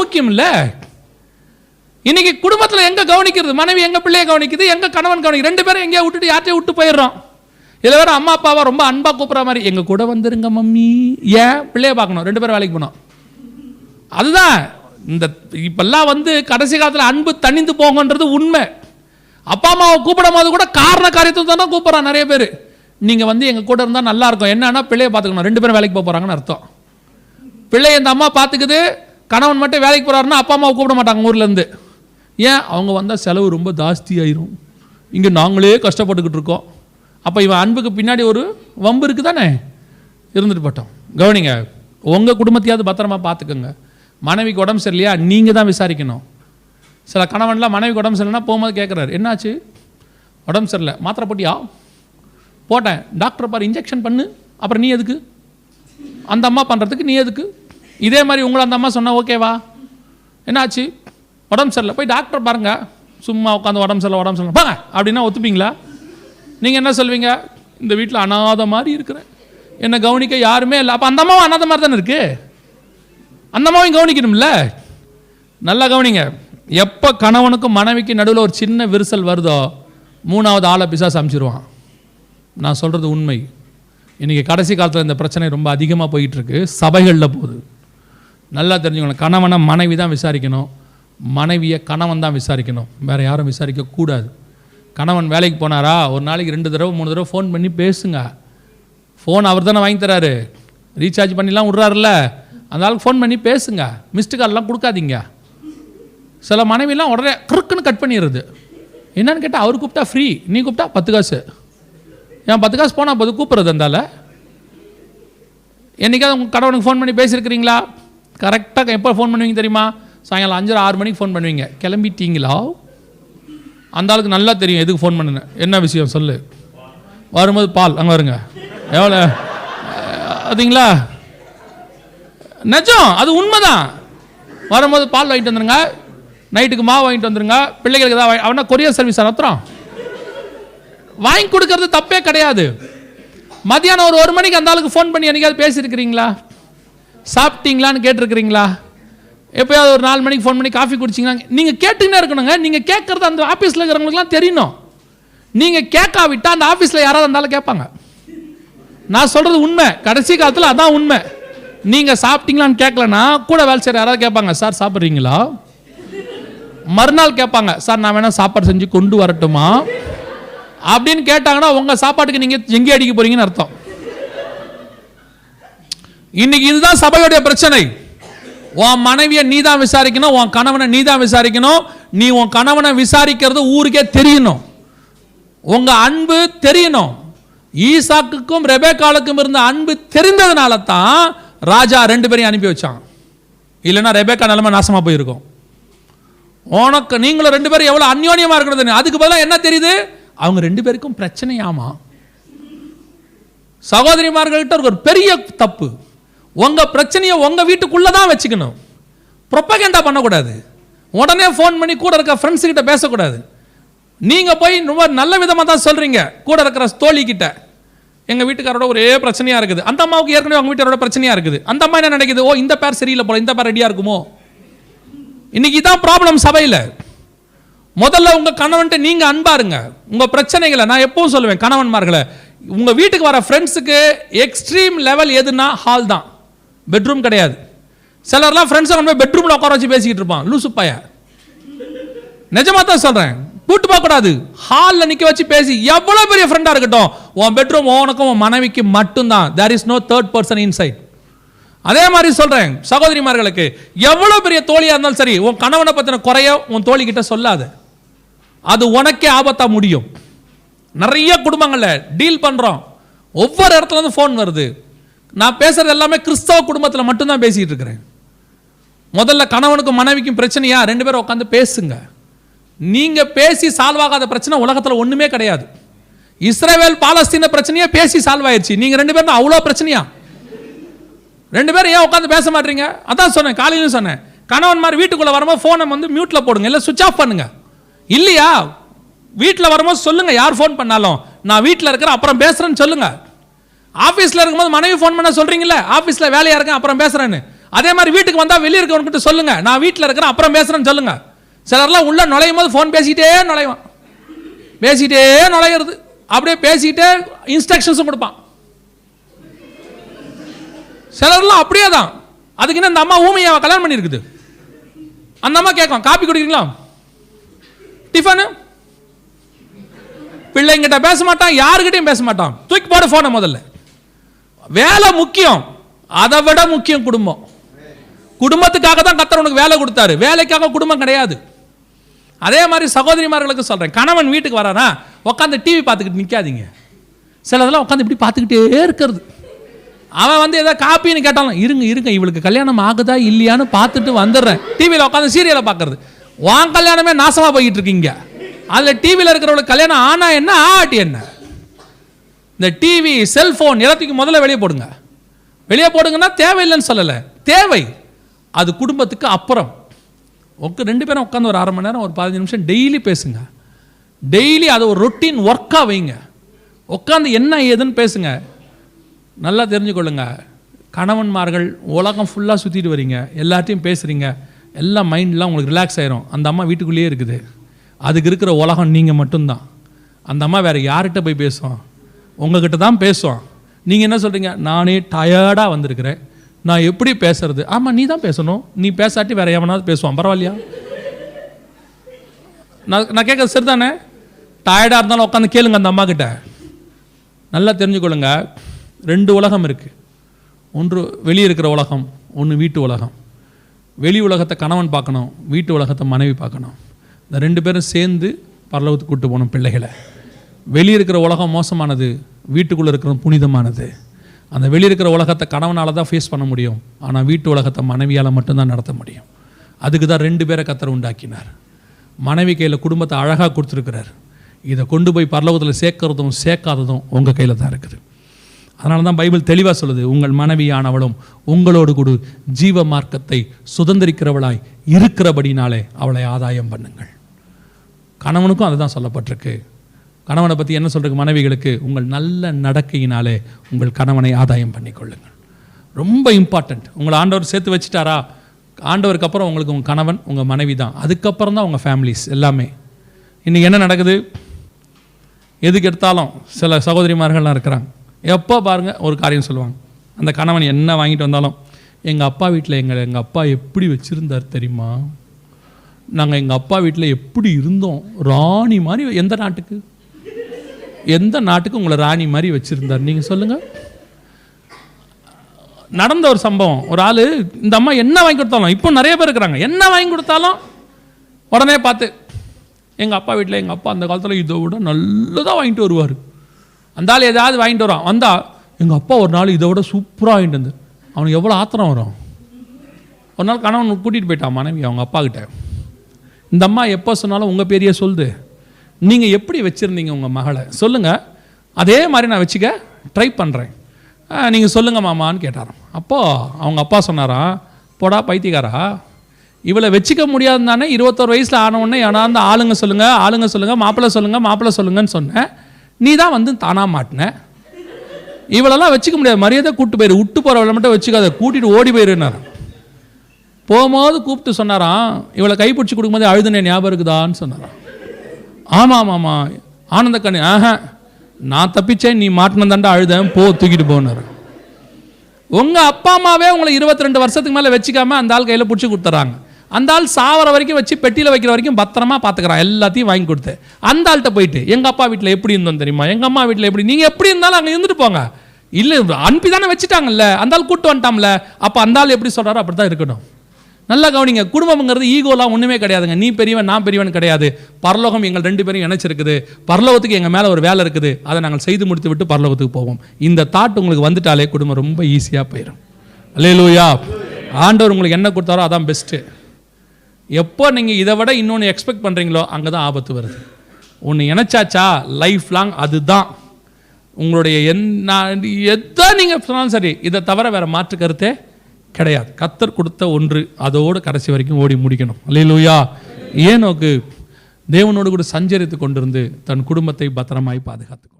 முக்கியம் இல்லை. இன்னைக்கு குடும்பத்தில் எங்க கவனிக்கிறது? மனைவி எங்க பிள்ளைய கவனிக்குது, எங்க கணவன் கவனிக்குது? ரெண்டு பேரும் எங்கேயா விட்டுட்டு யார்ட்டையும் விட்டு போயிடுறோம். இதில் வேற அம்மா அப்பாவை ரொம்ப அன்பா கூப்பிட்ற மாதிரி, எங்க கூட வந்துருங்க மம்மி. ஏன்? பிள்ளைய பார்க்கணும், ரெண்டு பேரும் வேலைக்கு போனோம். அதுதான் இந்த இப்பெல்லாம் கடைசி காலத்தில் அன்பு தணிந்து போங்கன்றது உண்மை. அப்பா அம்மாவை கூப்பிடும் போது கூட காரண காரியத்தை தானே கூப்பிட்றான் நிறைய பேர். நீங்கள் எங்கள் கூட இருந்தால் நல்லா இருக்கும். என்னன்னா பிள்ளையை பார்த்துக்கணும், ரெண்டு பேரும் வேலைக்கு போக போகிறாங்கன்னு அர்த்தம். பிள்ளையை இந்த அம்மா பார்த்துக்குது, கணவன் மட்டும் வேலைக்கு போகிறாருன்னா அப்பா அம்மாவை கூப்பிட மாட்டாங்க ஊர்லேருந்து. ஏன்? அவங்க வந்தால் செலவு ரொம்ப ஜாஸ்தி ஆயிரும், இங்கே நாங்களே கஷ்டப்பட்டுக்கிட்டு இருக்கோம். அப்போ இவன் அன்புக்கு பின்னாடி ஒரு வம்பு இருக்குது தானே, இருந்துட்டு போட்டோம். கவனிங்க, உங்கள் குடும்பத்தையாவது பத்திரமா பார்த்துக்கோங்க. மனைவிக்கு உடம்பு சரியில்லையா, நீங்கள் தான் விசாரிக்கணும். சில கணவன்லாம் மனைவிக்கு உடம்பு சரியில்லைன்னா போகும்போது கேட்குறாரு, என்னாச்சு? உடம்பு சரியில்லை, மாத்திரை போட்டியா? போட்டேன். டாக்டர் பாரு, இன்ஜெக்ஷன் பண்ணு. அப்புறம் நீ எதுக்கு? அந்த அம்மா பண்ணுறதுக்கு நீ எதுக்கு? இதே மாதிரி உங்களை அந்த அம்மா சொன்னால் ஓகேவா? என்னாச்சு? உடம்பு சரியில்லை, போய் டாக்டர் பாருங்க. சும்மா உட்காந்து உடம்பு சரியில்லை பாங்க அப்படின்னா ஒத்துப்பீங்களா? நீங்கள் என்ன சொல்வீங்க? இந்த வீட்டில் அனாதை மாதிரி இருக்கிறேன், என்னை கவனிக்க யாருமே இல்லை. அப்போ அந்த அம்மாவும் அனாதை மாதிரி தானே இருக்கு. அந்த அம்மாவையும் கவனிக்கணும்ல. நல்லா கவனிங்க, எப்போ கணவனுக்கும் மனைவிக்கு நடுவில் ஒரு சின்ன விரிசல் வருதோ மூணாவது ஆளை பிசாசு அமைச்சிருவான். நான் சொல்கிறது உண்மை. இன்றைக்கி கடைசி காலத்தில் இந்த பிரச்சனை ரொம்ப அதிகமாக போயிட்டுருக்கு, சபைகளில் போகுது. நல்லா தெரிஞ்சுக்கணும், கணவனை மனைவி தான் விசாரிக்கணும், மனைவியை கணவன் தான் விசாரிக்கணும், வேறு யாரும் விசாரிக்கக்கூடாது. கணவன் வேலைக்கு போனாரா, ஒரு நாளைக்கு 2 தடவை 3 தடவை ஃபோன் பண்ணி பேசுங்க. ஃபோன் அவர் தானே வாங்கி தராரு, ரீசார்ஜ் பண்ணிலாம் விட்றாருல்ல, அந்த ஆளுக்கு ஃபோன் பண்ணி பேசுங்க. மிஸ்டு கால்லாம் கொடுக்காதீங்க. சில மனைவிலாம் உடனே கிறுக்குன்னு கட் பண்ணிடுறது. என்னன்னு கேட்டால் அவர் கூப்பிட்டா ஃப்ரீ, நீ கூப்பிட்டா 10 காசு. ஏன் 10 காசு போனால் போது கூப்பிட்றது இருந்தால? என்றைக்காவது உங்கள் கடவுளுக்கு ஃபோன் பண்ணி பேசியிருக்கிறீங்களா? கரெக்டாக எப்போ ஃபோன் பண்ணுவீங்க தெரியுமா? சாயங்காலம் 5-6 மணிக்கு ஃபோன் பண்ணுவீங்க. கிளம்பிட்டீங்களா? அந்த ஆளுக்கு நல்லா தெரியும் எதுக்கு ஃபோன் பண்ணுன்னு. என்ன விஷயம் சொல்லு. வரும்போது பால் அங்கே வருங்க, எவ்வளோ அதுங்களா? நிஜம், அது உண்மைதான். வரும்போது பால் வாங்கிட்டு வந்துருங்க, நைட்டுக்கு மாவு வாங்கிட்டு வந்துருங்க, பிள்ளைகளுக்கு ஏதாவது அவனா கொரியர் சர்வீஸ் நடத்துகிறோம். வாங்கி கொடுக்கறது தப்பே கிடையாது. மதியானம் ஒரு மணிக்கு அந்த ஆளுக்கு ஃபோன் பண்ணி என்னைக்காவது பேசியிருக்கிறீங்களா? சாப்பிட்டீங்களான்னு கேட்டிருக்கிறீங்களா? எப்போயாவது ஒரு 4 மணிக்கு ஃபோன் பண்ணி காஃபி குடிச்சிங்களா? நீங்கள் கேட்டுக்கிட்டே இருக்கணுங்க. நீங்கள் கேட்குறது அந்த ஆஃபீஸில் இருக்கிறவங்களுக்குலாம் தெரியணும். நீங்கள் கேட்காவிட்டால் அந்த ஆஃபீஸில் யாராவது இருந்தாலும் கேட்பாங்க. நான் சொல்கிறது உண்மை, கடைசி காலத்தில் அதான் உண்மை. நீங்கள் சாப்பிட்டீங்களான்னு கேட்கலன்னா கூட வேலை செய்கிற யாராவது கேட்பாங்க, சார் சாப்பிட்றீங்களா? மறுநாள் கேட்பாங்க, சார் நான் வேணால் சாப்பாடு செஞ்சு கொண்டு வரட்டுமா அப்படின்னு கேட்டாங்கன்னா உங்கள் சாப்பாட்டுக்கு நீங்கள் எங்கே அடிக்க போறீங்கன்னு அர்த்தம். இன்னைக்கு இதுதான் சபையுடைய பிரச்சனை. உன் மனைவியை நீ தான் விசாரிக்கணும், உன் கணவனை நீ தான் விசாரிக்கணும். நீ உன் கணவனை விசாரிக்கிறது ஊருக்கே தெரியணும், உங்க அன்பு தெரியணும். ஈசாக்குக்கும் ரெபேக்காளுக்கும் இருந்த அன்பு தெரிந்ததுனால தான் ராஜா 2 பேரையும் அனுப்பி வச்சான். இல்லைன்னா ரெபேக்கா நிலைமை நாசமா போயிருக்கும். உனக்கு நீங்களும் 2 பேரும் எவ்வளவு அந்யோன்யமா இருக்கிறது. அதுக்கு பதிலாக என்ன தெரியுது? அவங்க 2 பேருக்கும் பிரச்சனையாமா. சகோதரிமார்கள்ட்ட ஒரு பெரிய தப்பு, உங்க பிரச்சனையை உங்க வீட்டுக்குள்ளதான் வச்சுக்கணும். ப்ரொபகண்டா பண்ணக்கூடாது. உடனே ஃபோன் பண்ணி கூட இருக்க ஃப்ரெண்ட்ஸ் கிட்ட பேசக்கூடாது. நீங்க போய் ரொம்ப நல்ல விதமா தான் சொல்றீங்க கூட இருக்கிற தோழி கிட்ட, எங்க வீட்டுக்காரோட ஒரே பிரச்சனையா இருக்குது, அந்த அம்மாவுக்கு ஏற்கனவே அவங்க வீட்டாரோட பிரச்சனையா இருக்குது. அந்த அம்மா என்ன நினைக்குது? ஓ இந்த பேர் சரியில்லை போல, இந்த பேர் ரெடியா இருக்குமோ. இன்னைக்கு தான் ப்ராப்ளம் சபையில். முதல்ல உங்க கணவன்ட்ட நீங்க அன்பாருங்க. உங்க பிரச்சனைகளை நான் எப்பவும் சொல்லுவேன், கணவன்மார்களை, உங்க வீட்டுக்கு வர ஃப்ரெண்ட்ஸுக்கு எக்ஸ்ட்ரீம் லெவல் எதுனா ஹால் தான், பெட்ரூம் கிடையாது. சிலர்லாம் ஃப்ரெண்ட்ஸை கொண்டு போய் பெட்ரூம்ல உட்கார வச்சு பேசிக்கிட்டு இருப்பான், லூசு பைய. நிஜமா தான் சொல்றேன், கூட்டு போக கூடாது, ஹால்ல நிக்க வச்சு பேசி. எவ்வளவு பெரிய ஃப்ரெண்டா இருக்கட்டும், உன் பெட்ரூம் உனக்கும் உன் மனைவிக்கு மட்டும்தான். there is no third person inside. அதே மாதிரி சொல்றேன் சகோதரிமார்களுக்கு, எவ்வளவு பெரிய தோழியா இருந்தாலும் சரி, உன் கணவனை பத்தின குறைய உன் தோழி கிட்ட சொல்லாத, அது உனக்கே ஆபத்தா முடியும். நிறைய குடும்பங்கள்ல டீல் பண்றோம், ஒவ்வொரு இடத்துல இருந்து ஃபோன் வருது. நான் பேசுறது எல்லாமே கிறிஸ்தவ குடும்பத்தில் மட்டும்தான் பேசிட்டு இருக்கிறேன். முதல்ல கணவனுக்கும் மனைவிக்கும் பிரச்சனையா, 2 பேரும் உட்காந்து பேசுங்க. நீங்க பேசி சால்வ் ஆகாத பிரச்சனை உலகத்தில் ஒண்ணுமே கிடையாது. இஸ்ரேல் பாலஸ்தீன பிரச்சனையே பேசி சால்வ் ஆயிடுச்சு. நீங்க 2 பேரும் அவ்வளோ பிரச்சனையா? 2 பேரும் ஏன் உட்காந்து பேச மாட்டீங்க? அதான் சொன்னேன், காலையிலும் சொன்னேன், கணவன் மாதிரி வீட்டுக்குள்ள வரும்போது போனை மியூட்ல போடுங்க, இல்லை சுவிச் ஆஃப் பண்ணுங்க. இல்லையா வீட்டில் வரும்போது சொல்லுங்க, யார் ஃபோன் பண்ணாலும் நான் வீட்டில் இருக்கிறேன் அப்புறம் பேசுறேன்னு சொல்லுங்க. ஆஃபீஸில் இருக்கும்போது மனைவி ஃபோன் பண்ண சொல்றீங்கல்ல, ஆஃபீஸில் வேலையா இருக்கேன் அப்புறம் பேசுறேன்னு, அதே மாதிரி வீட்டுக்கு வந்தால் வெளியே இருக்கவன்கிட்ட சொல்லுங்க, நான் வீட்டில் இருக்கிறேன் அப்புறம் பேசுகிறேன்னு சொல்லுங்க. சிலர்லாம் உள்ள நுழையும் போது ஃபோன் பேசிக்கிட்டே நுழைவான், பேசிக்கிட்டே நுழையிறது, அப்படியே பேசிக்கிட்டே இன்ஸ்ட்ரக்ஷன்ஸும் கொடுப்பான். சிலர்லாம் அப்படியே தான். அதுக்கு என்ன இந்த அம்மா ஊமையாவை கல்யாணம் பண்ணியிருக்குது. அந்த அம்மா கேட்கும், காப்பி குடிக்கிறீங்களா, டிஃபனு. பிள்ளைங்கிட்ட பேச மாட்டான், யாருக்கிட்டையும் பேச மாட்டான். தூக்கி போட போன முதல்ல. வேலை முக்கியம், அதை விட முக்கியம் குடும்பம். குடும்பத்துக்காக தான் கர்த்தர் உனக்கு வேலை கொடுத்தாரு, வேலைக்காக குடும்பம் கிடையாது. அதே மாதிரி சகோதரிமார்களுக்கு சொல்றேன், கணவன் வீட்டுக்கு வரானா உட்காந்து டிவி பார்த்துக்கிட்டு நிற்காதீங்க. சிலதெல்லாம் உட்காந்து இப்படி பார்த்துக்கிட்டே இருக்கிறது. அவன் ஏதாவது காப்பின்னு கேட்டாலும் இருங்க இவளுக்கு கல்யாணம் ஆகுதா இல்லையான்னு பார்த்துட்டு வந்துடுறேன். டிவியில் உட்காந்து சீரியலை பார்க்கறது. வான் கல்யாணமே நாசமாக போய்கிட்டு இருக்கீங்க. அதில் டிவியில் இருக்கிறவளுக்கு கல்யாணம் ஆனா என்ன ஆட்டி என்ன. இந்த டிவி செல்ஃபோன் எல்லாத்துக்கும் முதல்ல வெளியே போடுங்க. வெளியே போடுங்கன்னா தேவையில்லைன்னு சொல்லலை, தேவை. அது குடும்பத்துக்கு அப்புறம். ரெண்டு பேரும் உட்காந்து ஒரு 1/2 மணி நேரம் ஒரு 15 நிமிஷம் டெய்லி பேசுங்க. டெய்லி அது ஒரு ரொட்டீன் ஒர்க்காக வைங்க. உட்காந்து என்ன ஏதுன்னு பேசுங்க. நல்லா தெரிஞ்சுக்கொள்ளுங்க, கணவன்மார்கள் உலகம் ஃபுல்லாக சுற்றிட்டு வரீங்க, எல்லாத்தையும் பேசுகிறீங்க, எல்லாம் மைண்ட்லாம் உங்களுக்கு ரிலாக்ஸ் ஆயிரும். அந்த அம்மா வீட்டுக்குள்ளேயே இருக்குது, அதுக்கு இருக்கிற உலகம் நீங்கள் மட்டும்தான். அந்த அம்மா வேறு யார்கிட்ட போய் பேசுவோம், உங்ககிட்ட தான் பேசுவோம். நீங்கள் என்ன சொல்கிறீங்க, நானே டயர்டாக வந்திருக்கிறேன், நான் எப்படி பேசுறது? ஆமாம், நீ தான் பேசணும். நீ பேசாட்டி வேற எவனாவது பேசுவான், பரவாயில்லையா? நான் கேட்கறது சரிதானே? டயர்டாக இருந்தாலும் உட்காந்து கேளுங்க அந்த அம்மா கிட்ட. நல்லா தெரிஞ்சுக்கொள்ளுங்க, 2 உலகம் இருக்குது. ஒன்று வெளியே இருக்கிற உலகம், ஒன்று வீட்டு உலகம். வெளி உலகத்தை கணவன் பார்க்கணும், வீட்டு உலகத்தை மனைவி பார்க்கணும். இந்த 2 பேரும் சேர்ந்து பரலோகத்துக்கு கூட்டு போகணும் பிள்ளைகளை. வெளியே இருக்கிற உலகம் மோசமானது, வீட்டுக்குள்ளே இருக்கிற புனிதமானது. அந்த வெளியே இருக்கிற உலகத்தை கணவனால் தான் ஃபேஸ் பண்ண முடியும், ஆனால் வீட்டு உலகத்தை மனைவியால் மட்டும்தான் நடத்த முடியும். அதுக்கு தான் 2 பேரை கர்த்தர் உண்டாக்கினார். மனைவி கையில் குடும்பத்தை அழகாக கொடுத்துருக்கிறார். இதை கொண்டு போய் பரலோகத்தில் சேர்க்கறதும் சேர்க்காததும் உங்கள் கையில் தான் இருக்குது. அதனால தான் பைபிள் தெளிவாக சொல்லுது, உங்கள் மனைவியானவளும் உங்களோடு கூட ஜீவ மார்க்கத்தை சுதந்திரிக்கிறவளாய் இருக்கிறபடினாலே அவளை ஆதாயம் பண்ணுங்கள். கணவனுக்கும் அதுதான் சொல்லப்பட்டிருக்கு. கணவனை பற்றி என்ன சொல்கிறது மனைவிகளுக்கு, உங்கள் நல்ல நடக்கையினாலே உங்கள் கணவனை ஆதாயம் பண்ணிக்கொள்ளுங்கள். ரொம்ப இம்பார்ட்டண்ட். உங்களை ஆண்டவர் சேர்த்து வச்சுட்டாரா, ஆண்டவருக்கு அப்புறம் உங்களுக்கு உங்கள் கணவன் உங்கள் மனைவி தான், அதுக்கப்புறம் தான் உங்கள் ஃபேமிலிஸ் எல்லாமே. இன்றைக்கி என்ன நடக்குது, எதுக்கு எடுத்தாலும் சில சகோதரிமார்கள்லாம் இருக்கிறாங்க, எப்போ பாருங்கள் ஒரு காரியம் சொல்லுவாங்க. அந்த கணவன் என்ன வாங்கிட்டு வந்தாலும், எங்கள் அப்பா வீட்டில் எங்கள் அப்பா எப்படி வச்சுருந்தார் தெரியுமா, நாங்கள் எங்கள் அப்பா வீட்டில் எப்படி இருந்தோம், ராணி மாதிரி. எந்த நாட்டுக்கு உங்களை ராணி மாதிரி வச்சுருந்தார் நீங்கள் சொல்லுங்கள். நடந்த ஒரு சம்பவம், ஒரு ஆள் இந்த அம்மா என்ன வாங்கி கொடுத்தாலும், இப்போ நிறைய பேர் இருக்கிறாங்க, என்ன வாங்கி கொடுத்தாலும் உடனே பார்த்து, எங்கள் அப்பா வீட்டில் எங்கள் அப்பா அந்த காலத்தில் இதை விட நல்லதாக வாங்கிட்டு வருவார். அந்த ஆள் ஏதாவது வாங்கிட்டு வரான், வந்தால் எங்கள் அப்பா ஒரு நாள் இதை விட சூப்பராக வாங்கிட்டு வந்து, அவனுக்கு எவ்வளோ ஆத்திரம் வரும். ஒரு நாள் கணவன் கூட்டிகிட்டு போயிட்டான் மனைவி அவங்க அப்பா கிட்ட. இந்த அம்மா எப்போ சொன்னாலும் உங்கள் பேரையே சொல்லுது, நீங்கள் எப்படி வச்சுருந்தீங்க உங்கள் மகளை சொல்லுங்கள், அதே மாதிரி நான் வச்சுக்க ட்ரை பண்ணுறேன், நீங்கள் சொல்லுங்கள் மாமான்னு கேட்டாராம். அப்போது அவங்க அப்பா சொன்னாராம், போடா பைத்தியக்காரா, இவளை வச்சுக்க முடியாது தானே 21 வயசில் ஆனவுடனே ஏன்னா ஆளுங்க சொல்லுங்கள் மாப்பிள்ளை சொல்லுங்கன்னு சொன்னேன், நீ தான் வந்து தானா மாட்டின, இவளெல்லாம் வச்சுக்க முடியாது, மரியாதை கூப்பிட்டு போயிரு, விட்டு போகிறவளை மட்டும் வச்சுக்காத, கூட்டிகிட்டு ஓடி போயிருன்னார். போகும்போது கூப்பிட்டு சொன்னாராம், இவளை கைப்பிடிச்சி கொடுக்கும்போது அழுதுனே ஞாபகம் இருக்குதான்னு சொன்னாராம். ஆமாம் ஆனந்த கண்ணு, நான் தப்பிச்சேன், நீ மாட்டினதாண்டா அழுதேன், போ தூக்கிட்டு போனார். உங்கள் அப்பா அம்மாவே உங்களை 22 வருஷத்துக்கு மேலே வச்சுக்காம அந்த ஆள் கையில் பிடிச்சி கொடுத்துறாங்க. அந்த ஆள் சாவர வரைக்கும் வச்சு பெட்டியில் வைக்கிற வரைக்கும் பத்திரமா பார்த்துக்கிறான், எல்லாத்தையும் வாங்கி கொடுத்து. அந்த ஆள்கிட்ட போயிட்டு எங்கள் அப்பா வீட்டில் எப்படி இருந்தோம் தெரியுமா, எங்கள் அம்மா வீட்டில் எப்படி, நீங்கள் எப்படி இருந்தாலும் அங்கே இருந்துட்டு போங்க, இல்லை அனுப்பி தானே வச்சுட்டாங்கல்ல, அந்த ஆள் கூப்பிட்டு வந்துட்டாம்ல, அப்போ அந்த ஆள் எப்படி சொல்கிறாரோ அப்படி தான் இருக்கணும். நல்லா கவனிங்க, குடும்பம்ங்கிறது ஈகோலாம் ஒன்றுமே கிடையாதுங்க, நீ பெரியவன் நான் பெரியவன் கிடையாது. பரலோகம் எங்கள் 2 பேரும் இணைச்சிருக்குது, பரலோகத்துக்கு எங்கள் மேலே ஒரு வேலை இருக்குது, அதை நாங்கள் செய்து முடித்து விட்டு பரலோகத்துக்கு போவோம். இந்த தாட் உங்களுக்கு வந்துட்டாலே குடும்பம் ரொம்ப ஈஸியாக போயிடும். அல்லேலூயா. ஆண்டவர் உங்களுக்கு என்ன கொடுத்தாரோ அதான் பெஸ்ட்டு. எப்போ நீங்கள் இதை விட இன்னொன்று எக்ஸ்பெக்ட் பண்ணுறீங்களோ அங்கே தான் ஆபத்து வருது. ஒன்று இணைச்சாச்சா லைஃப் லாங் அதுதான் உங்களுடைய எதை நீங்கள் சொன்னாலும் சரி, இதை தவிர வேறு மாற்று கருத்தே கிடையாது. கர்த்தர் கொடுத்த ஒன்று, அதோடு கடைசி வரைக்கும் ஓடி முடிக்கணும். அல்லேலூயா. ஏனோக்கு தேவனோடு கூட சஞ்சரித்து கொண்டிருந்து தன் குடும்பத்தை பத்திரமாய் பாதுகாத்துக்கும்.